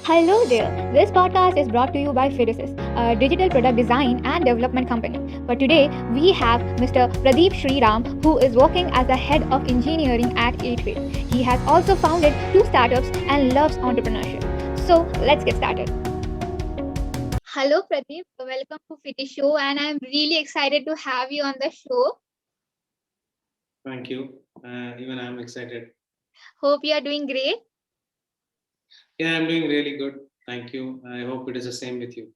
Hello there. This podcast is brought to you by Phyrosys, a digital product design and development company. For today, we have Mr. Pradeep Sriram, who is working as the head of engineering at 8Fit. He has also founded two startups and loves entrepreneurship. So let's get started. Hello, Pradeep. Welcome to Fitty Show, and I'm really excited to have you on the show. Thank you. Even I'm excited. Hope you are doing great. Yeah, I'm doing really good. Thank you. I hope it is the same with you.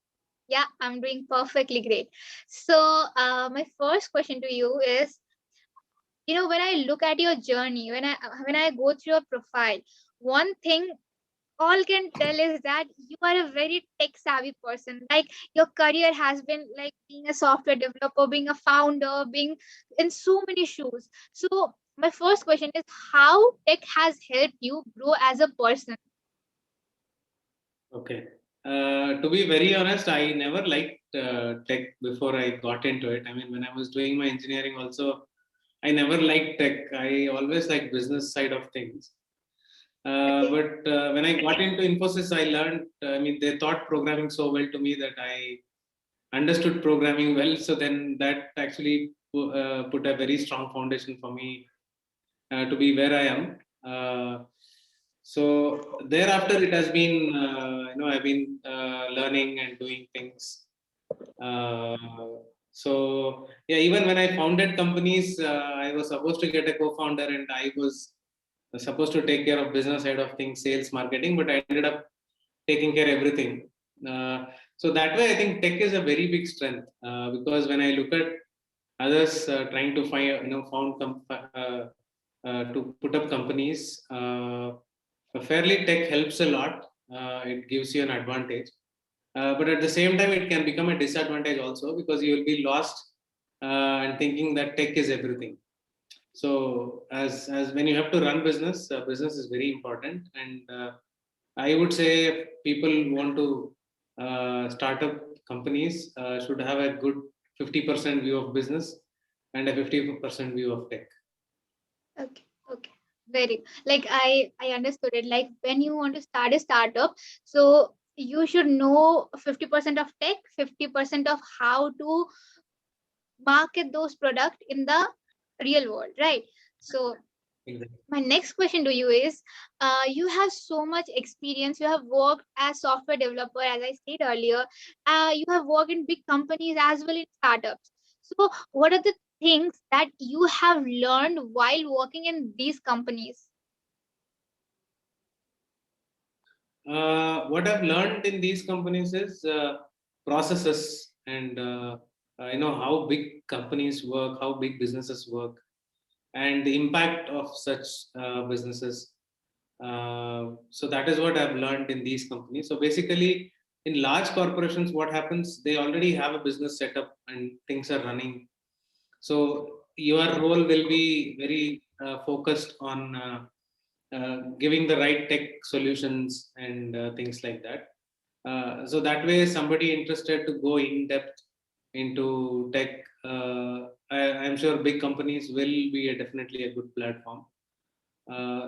Yeah, I'm doing perfectly great. So, my first question to you is, when I look at your journey, when I go through your profile, one thing all can tell is that you are a very tech savvy person. Like, your career has been like being a software developer, being a founder, being in so many shoes. So my first question is, how tech has helped you grow as a person? Okay. To be very honest, I never liked tech before I got into it. I mean, when I was doing my engineering, also, I never liked tech. I always liked business side of things. Okay. But when I got into Infosys, I learned. I mean, they taught programming so well to me that I understood programming well. So then that actually put a very strong foundation for me to be where I am. So thereafter, it has been, I've been learning and doing things. Uh, so yeah, even when I founded companies, I was supposed to get a co-founder, and I was supposed to take care of business side of things, sales, marketing, but I ended up taking care of everything. Uh, so that way, I think tech is a very big strength because when I look at others trying to find, to put up companies, fairly tech helps a lot. It gives you an advantage, but at the same time, it can become a disadvantage also because you will be lost and thinking that tech is everything. So as when you have to run business, business is very important, and I would say people want to start up companies should have a good 50% view of business and a 50% view of tech. Okay, okay. Very like I understood it. Like, when you want to start a startup, so you should know 50% of tech, 50% of how to market those products in the real world, right? So Exactly. my next question to you is, you have so much experience. You have worked as software developer, as I said earlier. You have worked in big companies as well in startups. So what are the things that you have learned while working in these companies? What I've learned in these companies is processes and how big companies work, how big businesses work, and the impact of such businesses. So that is what I've learned in these companies. So basically, in large corporations, what happens? They already have a business setup and things are running. So your role will be very focused on giving the right tech solutions and things like that. So that way, somebody interested to go in depth into tech, I'm sure big companies will be definitely a good platform.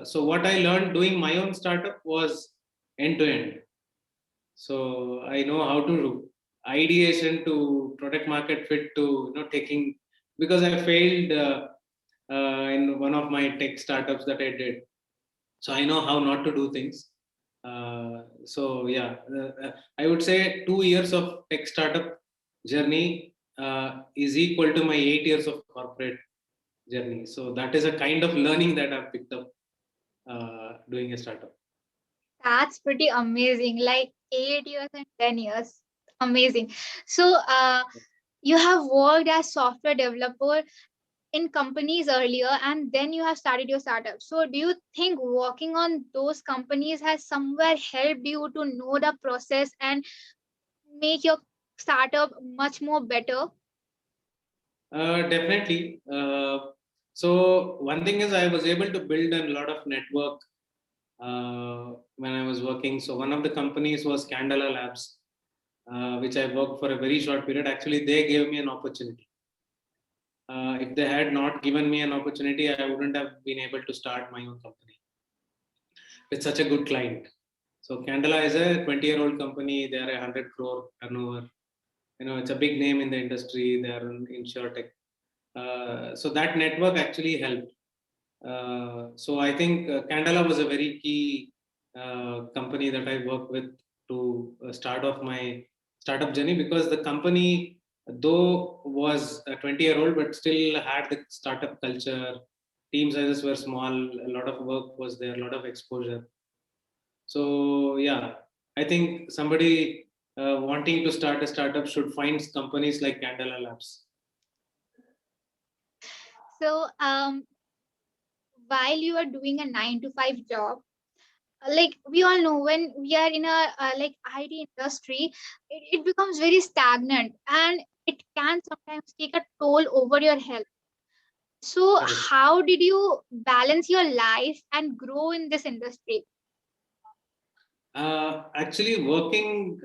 So what I learned doing my own startup was end to end. So I know how to do ideation to product market fit to taking, because I failed in one of my tech startups that I did. So I know how not to do things. So yeah, I would say 2 years of tech startup journey is equal to my 8 years of corporate journey. So that is a kind of learning that I've picked up doing a startup. That's pretty amazing. Like 8 years and 10 years, amazing. So you have worked as software developer in companies earlier, and then you have started your startup. So do you think working on those companies has somewhere helped you to know the process and make your startup much more better? Definitely. So one thing is I was able to build a lot of network when I was working. So one of the companies was Candela Labs, which I worked for a very short period. Actually, they gave me an opportunity. If they had not given me an opportunity, I wouldn't have been able to start my own company with such a good client. So Candela is a 20-year-old company. They are a 100 crore turnover. It's a big name in the industry. They are in InsurTech. So that network actually helped. So I think Candela was a very key company that I worked with to start off my startup journey, because the company, though was a 20-year-old, but still had the startup culture. Team sizes were small. A lot of work was there. A lot of exposure. So yeah, I think somebody wanting to start a startup should find companies like Candela Labs. So while you are doing a 9 to 5 job, like we all know, when we are in a like IT industry, it becomes very stagnant, and it can sometimes take a toll over your health. So Correct. how did you balance your life and grow in this industry? Actually, working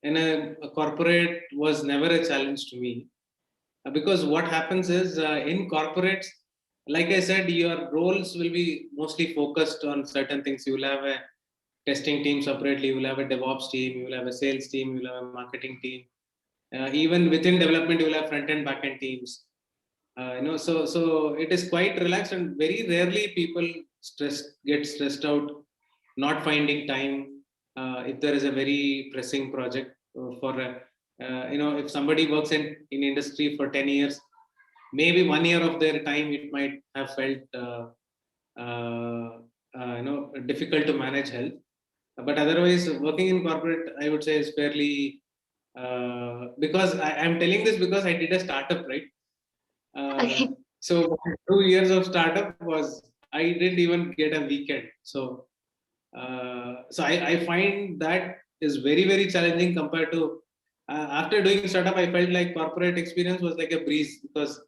in a corporate was never a challenge to me, because what happens is, in corporates, like I said, your roles will be mostly focused on certain things. You will have a testing team separately, you will have a DevOps team, you will have a sales team, you will have a marketing team. Even within development, you will have front end, back end teams. So it is quite relaxed, and very rarely people get stressed out not finding time if there is a very pressing project if somebody works in industry for 10 years, maybe 1 year of their time it might have felt uh, difficult to manage health. But otherwise, working in corporate, I would say, is fairly, because I'm telling this because I did a startup, right? Uh, Okay. so 2 years of startup was, I didn't even get a weekend. So I find that is very, very challenging compared to, after doing startup, I felt like corporate experience was like a breeze, because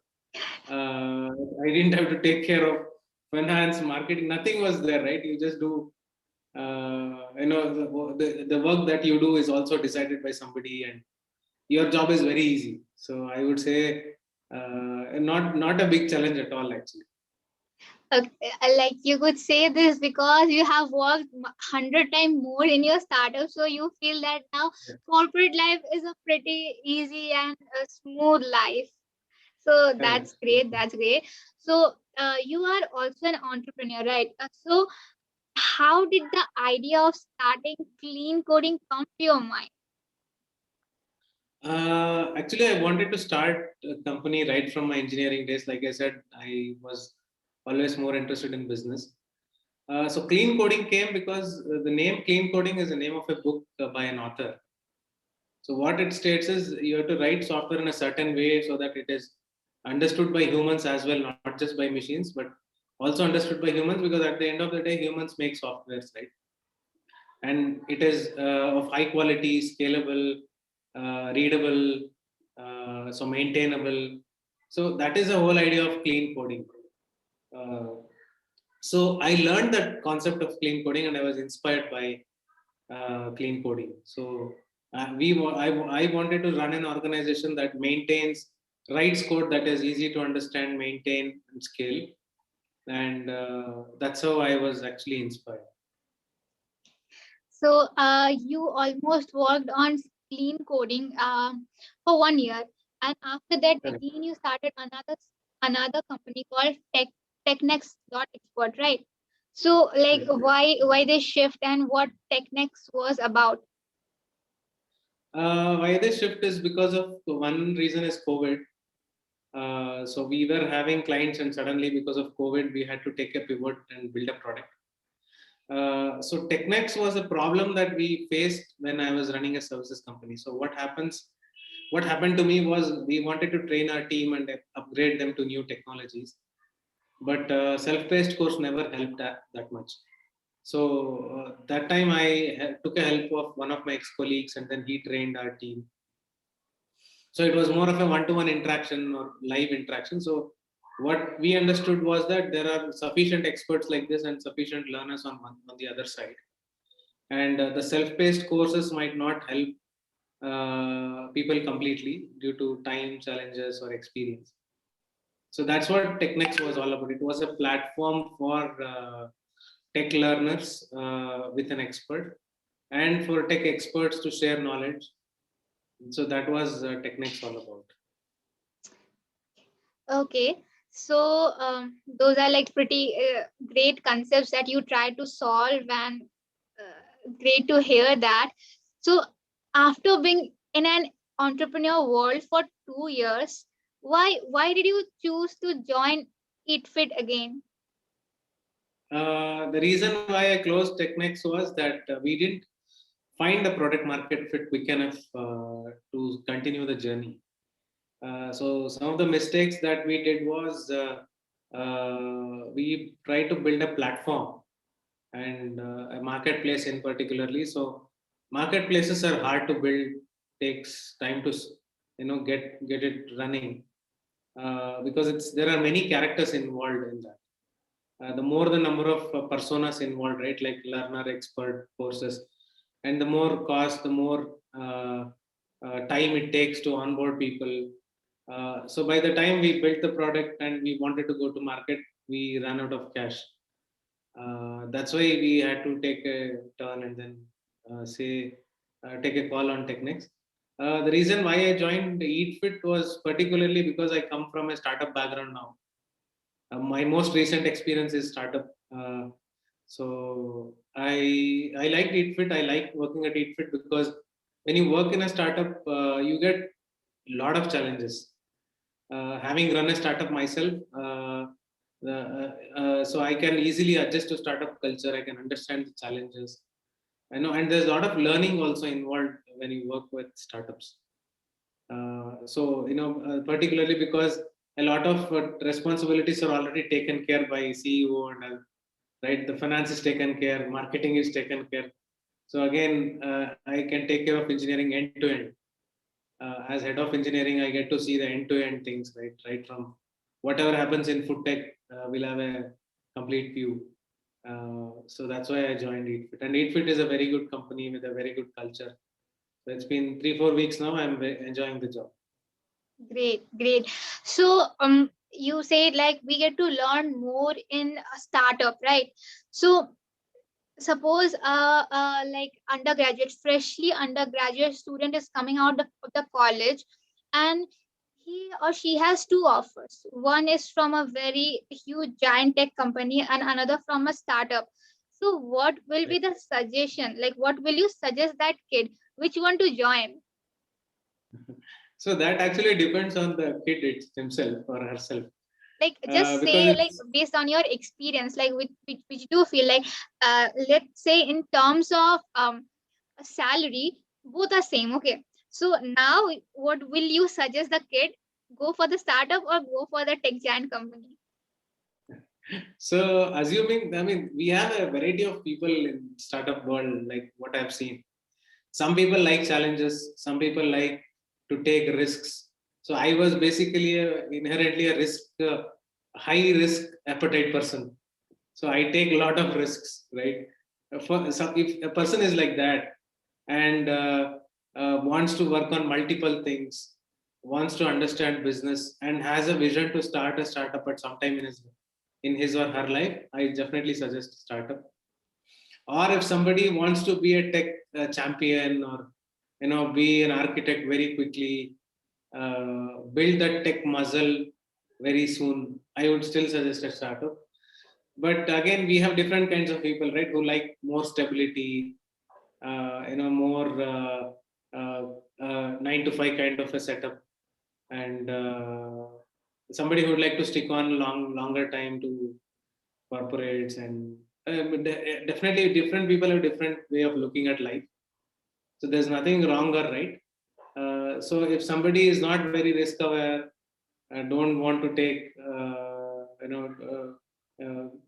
I didn't have to take care of finance, marketing, nothing was there, right? You just do, the work that you do is also decided by somebody, and your job is very easy. So I would say, not a big challenge at all, actually. Okay, like you could say this because you have worked 100 times more in your startup, so you feel that now Yeah. corporate life is a pretty easy and a smooth life. So Correct. that's great. That's great. So you are also an entrepreneur, right? So how did the idea of starting clean coding come to your mind? Actually, I wanted to start a company right from my engineering days. Like I said, I was always more interested in business. So clean coding came because the name clean coding is the name of a book by an author. So what it states is, you have to write software in a certain way so that it is understood by humans as well, not just by machines, but also understood by humans, because at the end of the day, humans make softwares, right? And it is of high quality, scalable, readable, so maintainable. So that is the whole idea of clean coding. Uh, so I learned that concept of clean coding, and I was inspired by clean coding. So I wanted to run an organization that maintains, writes code that is easy to understand, maintain, and scale. And that's how I was actually inspired. So you almost worked on clean coding for 1 year, and after that, Correct. again you started another company called Technex.expert, right? So like Correct. why this shift and what Technex was about? Why this shift is because of, one reason is COVID. So we were having clients, and suddenly because of COVID, we had to take a pivot and build a product. So Technex was a problem that we faced when I was running a services company. So what happened to me was, we wanted to train our team and upgrade them to new technologies, but self-paced course never helped that much. So that time I took a help of one of my ex-colleagues, and then he trained our team. So it was more of a one-to-one interaction or live interaction. So what we understood was that there are sufficient experts like this and sufficient learners on the other side, and the self-paced courses might not help people completely due to time challenges or experience. So that's what Technex was all about. It was a platform for tech learners with an expert. and for tech experts to share knowledge. So that was Technex all about. Okay. So those are like pretty great concepts that you try to solve, and great to hear that. So after being in an entrepreneur world for 2 years, why did you choose to join EatFit again? The reason why I closed Technex was that we didn't find a product market fit quick enough to continue the journey. So some of the mistakes that we did was we tried to build a platform and a marketplace in particularly. So marketplaces are hard to build, takes time to get it running because it's there are many characters involved in that. The more the number of personas involved, right, like learner, expert, courses, and the more cost, the more time it takes to onboard people. So by the time we built the product and we wanted to go to market, we ran out of cash. That's why we had to take a turn and then take a call on Technics. The reason why I joined EatFit was particularly because I come from a startup background now. My most recent experience is startup. So I like EatFit. I like working at EatFit because when you work in a startup, you get a lot of challenges. Having run a startup myself, so I can easily adjust to startup culture. I can understand the challenges. I know, and there's a lot of learning also involved when you work with startups. Particularly because a lot of responsibilities are already taken care by CEO and right, the finance is taken care, marketing is taken care. So again, I can take care of engineering end to end. As head of engineering, I get to see the end to end things, right from whatever happens in food tech, we'll have a complete view. So that's why I joined EatFit, and EatFit is a very good company with a very good culture. So it's been 3-4 weeks now. I'm enjoying the job. Great, great. So you said like we get to learn more in a startup, right? So suppose like undergraduate, freshly undergraduate student is coming out of the college, and he or she has two offers. One is from a very huge giant tech company and another from a startup. So what will be the suggestion, like what will you suggest that kid which one to join? So that actually depends on the kid himself or herself, Like just because say, like it's based on your experience, like which do you feel like, let's say in terms of salary, both are same, okay? So now what will you suggest the kid, go for the startup or go for the tech giant company? so assuming. I mean, we have a variety of people in startup world, like what I've seen. Some people like challenges. Some people like to take risks. So I was basically inherently a high risk appetite person. So I take a lot of risks, right? If a person is like that and wants to work on multiple things, wants to understand business, and has a vision to start a startup at some time in his or her life, I definitely suggest startup. Or if somebody wants to be a tech champion, or be an architect very quickly, build that tech muscle very soon, I would still suggest a startup. But again, we have different kinds of people, right, who like more stability, more 9 to 5 kind of a setup, and somebody who would like to stick on longer time to corporates. And definitely different people have different way of looking at life. So there's nothing wrong or right. So if somebody is not very risk aware, don't want to take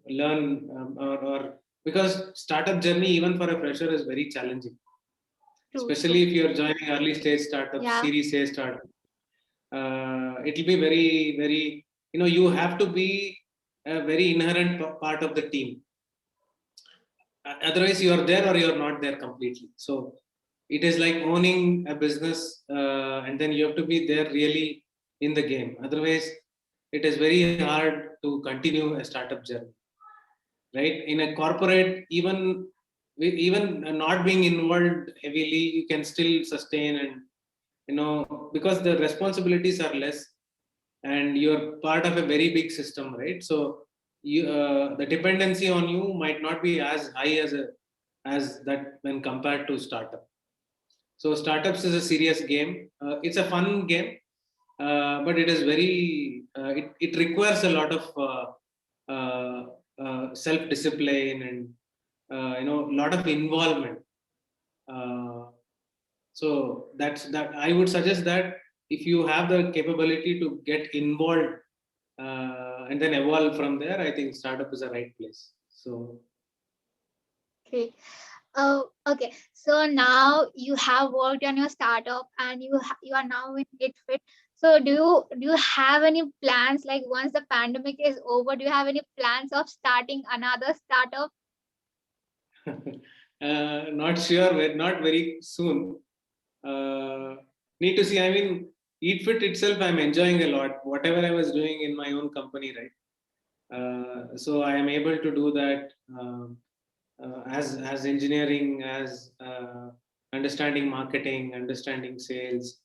learn, or because startup journey even for a fresher is very challenging, True, especially true. if you're joining early stage startup, Yeah, series A startup. It'll be very very, you have to be a very inherent part of the team. Otherwise you are there or you're not there completely. So it is like owning a business, and then you have to be there really in the game. Otherwise it is very hard to continue a startup journey, right? In a corporate, even even not being involved heavily, you can still sustain, and because the responsibilities are less and you're part of a very big system, right? So the dependency on you might not be as high as that when compared to startup. So startups is a serious game. It's a fun game, but it is very it requires a lot of self discipline and a lot of involvement. Uh, so that I would suggest that if you have the capability to get involved and then evolve from there, I think startup is the right place. So Great. Oh, okay. So now you have worked on your startup and you are now in GitFit. So do you have any plans, like once the pandemic is over, do you have any plans of starting another startup? not sure, not very soon. Uh, Need to see. I mean, EatFit itself, I'm enjoying a lot. Whatever I was doing in my own company, right? So I am able to do that as engineering, as understanding marketing, understanding sales,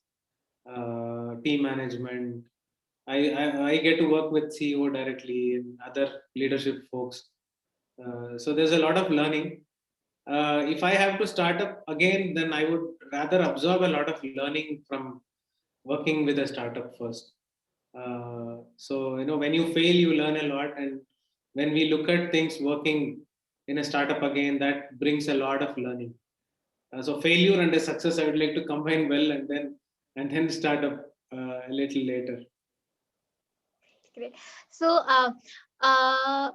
team management. I get to work with CEO directly and other leadership folks. So there's a lot of learning. If I have to start up again, then I would rather absorb a lot of learning from working with a startup first. So when you fail, you learn a lot, and when we look at things working in a startup again, that brings a lot of learning. So failure and a success, I would like to combine well, and then start up a little later. Great. So uh,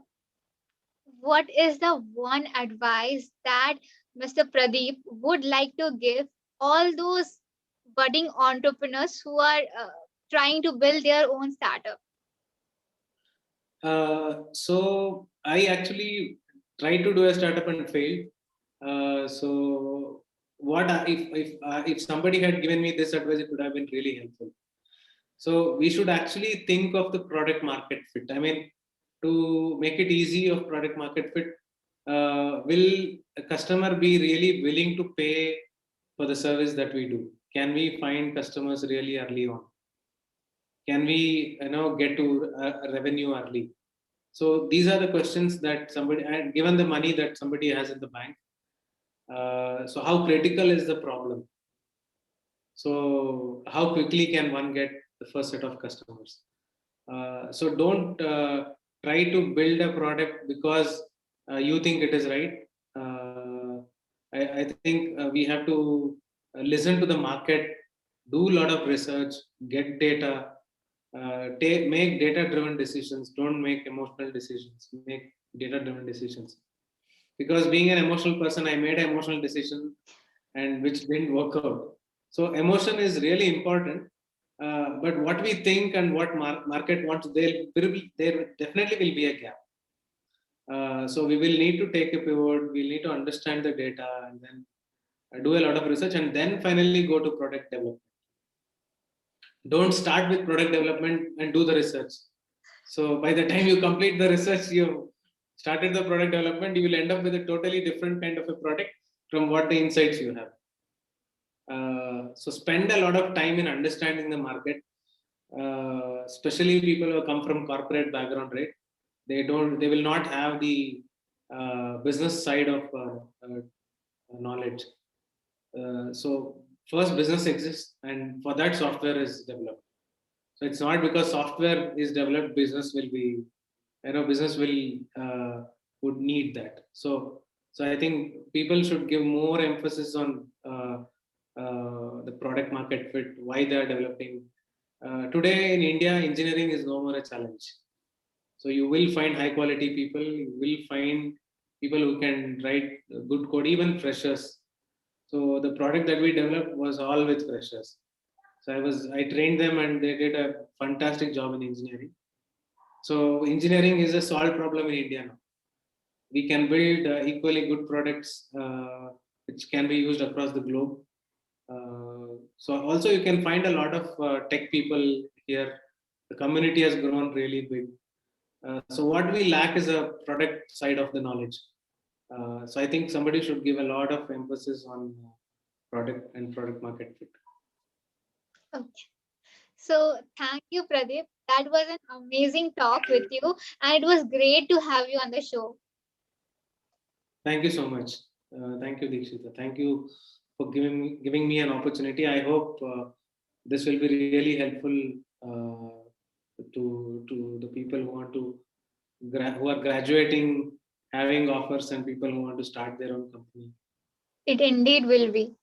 what is the one advice that Mr. Pradeep would like to give all those budding entrepreneurs who are trying to build their own startup? So I actually tried to do a startup and failed. So if somebody had given me this advice, it would have been really helpful. So we should actually think of the product market fit. I mean, to make it easy of product market fit, will a customer be really willing to pay for the service that we do? Can we find customers really early on? Can we get to a revenue early? So these are the questions that somebody, and given the money that somebody has in the bank, so how critical is the problem? So how quickly can one get the first set of customers? So don't try to build a product because you think it is right. I think we have to listen to the market, do a lot of research, get data, make data driven decisions. Don't make emotional decisions, make data driven decisions. Because being an emotional person, I made an emotional decision and which didn't work out. So emotion is really important. But what we think and what market wants, there definitely will be a gap. So we will need to take a pivot. We'll need to understand the data and then do a lot of research and then finally go to product development. Don't start with product development and do the research. So by the time you complete the research, you started the product development, you will end up with a totally different kind of a product from what the insights you have. So spend a lot of time in understanding the market, especially people who come from corporate background, right? They will not have the business side of knowledge. So first business exists, and for that software is developed. So it's not because software is developed, business will be, business will would need that. So I think people should give more emphasis on the product market fit, why they are developing. Today in India, engineering is no more a challenge. So you will find high quality people. You will find people who can write good code, even freshers. So the product that we developed was all with freshers. So I trained them and they did a fantastic job in engineering. So engineering is a solved problem in India now. We can build equally good products which can be used across the globe. So also you can find a lot of tech people here. The community has grown really big. So what we lack is a product side of the knowledge. So I think somebody should give a lot of emphasis on product and product market fit. Okay. So thank you, Pradeep. That was an amazing talk with you, and it was great to have you on the show. Thank you so much. Thank you, Deekshita. Thank you for giving me an opportunity. I hope this will be really helpful to the people who want to who are graduating, having offers, and people who want to start their own company. It indeed will be.